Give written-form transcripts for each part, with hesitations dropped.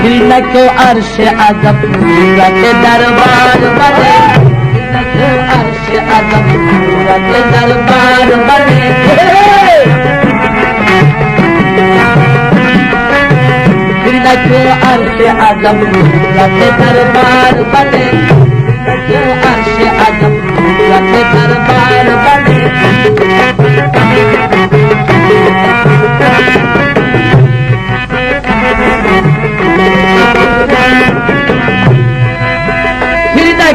फिर न क्यों अर्श अज़म सूरत दरबार बने, न क्यों अर्श अज़म सूरत दरबार बने। फिर न क्यों अर्श अज़म सूरत दरबार बने, न क्यों अर्श अज़म सूरत दरबार बने।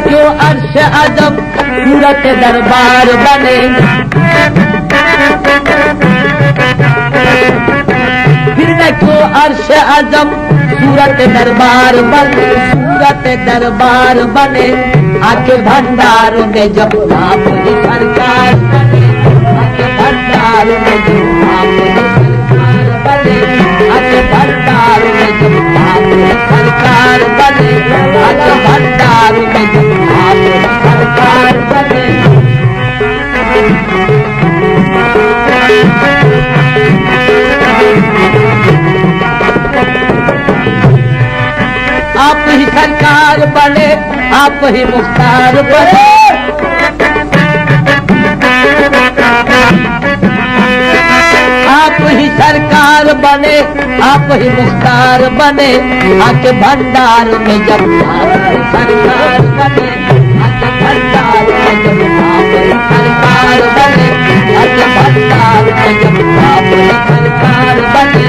क्यों अर्श अज़म सूरत दरबार बने, फिर न क्यों अर्श अज़म सूरत दरबार बने, सूरत दरबार बने। आके भंडारों में जब आप ही सरकार बने, आके भंडारों में जब आप ही सरकार बने, आके भंडारों में जब आप ही सरकार बने, आके भंडारों में जब आप ही सरकार बने। आप ही सरकार बने, आप ही मुख्तार बने। आप ही सरकार बने, आप ही मुख्तार बने। आके भंडार में जब आप ही सरकार बने, आके भंडार में जब आप ही सरकार बने, आके भंडार में जब आप ही सरकार बने।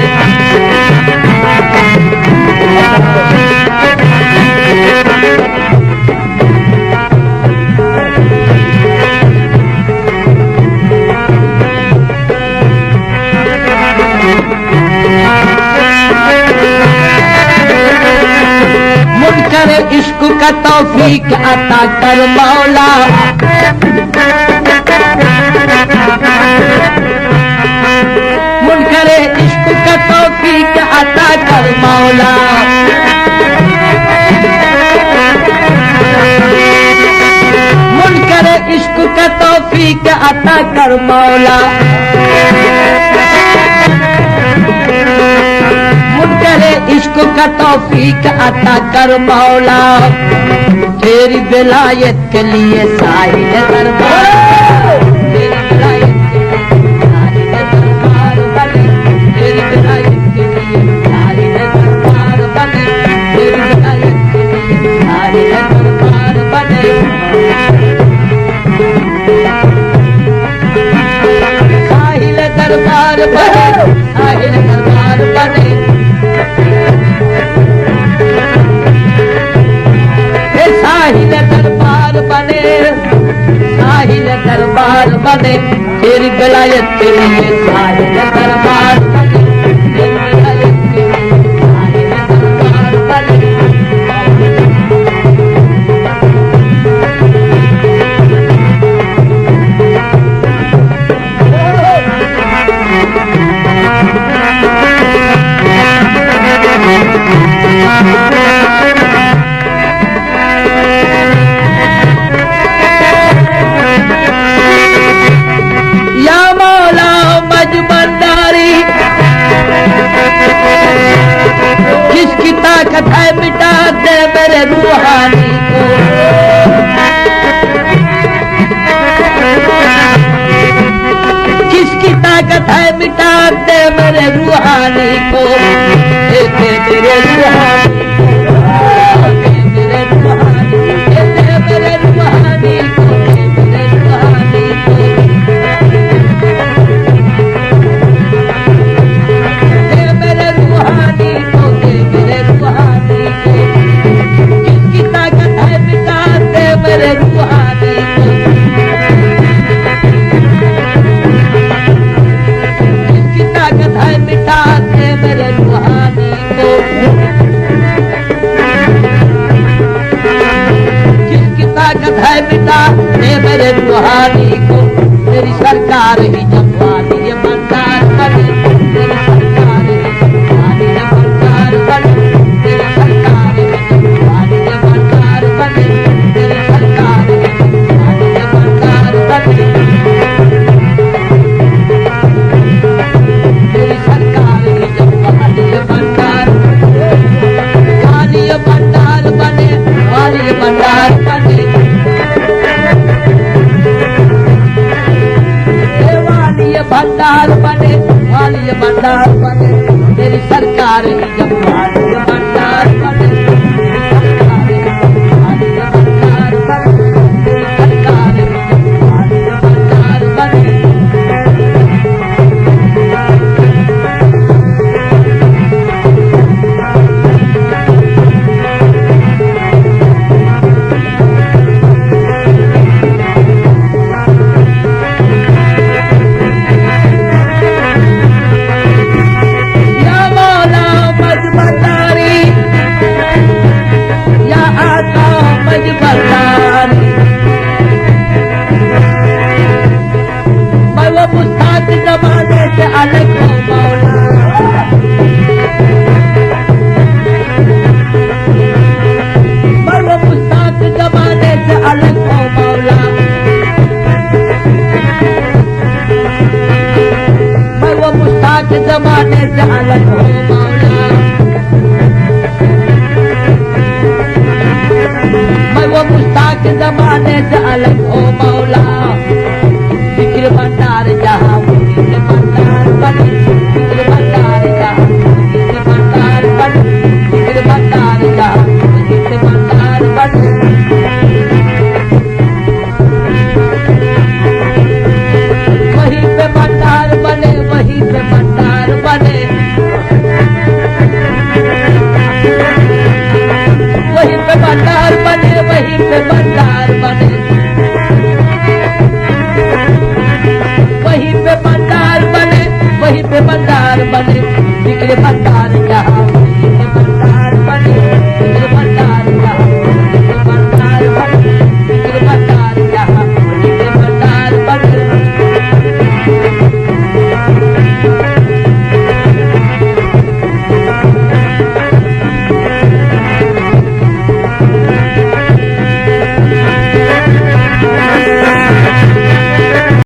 मुनकर इश्क का तौफीक अता कर मौला, मुनकर इश्क का तौफीक अता कर मौला। मुनकर इश्क का तौफीक अता कर मौला, मुनकर इश्क का तौफीक अता कर मौला। तेरी विलायत के लिए साहिल दरबार, तेरी विलायत के लिए साहिल दरबार बने, तेरी विलायत के लिए साहिल दरबार बने, तेरी विलायत के लिए साहिल दरबार बने। साहिल दरबार बने, साहिल दरबार बने। साहिल दरबार बने, साहिल दरबार बने। तेरी विलायत के लिए साहिल दरबार बने, तेरी विलायत के लिए साहिल दरबार बने। किसकी ताकत है मिटा दे मेरे रूहानी को, किसकी ताकत है मिटा दे मेरे रूहानी को। मेरे रूहानी ताकत जमाने से अलग हो मौला, मैं वो मुश्ताक जमाने से अलग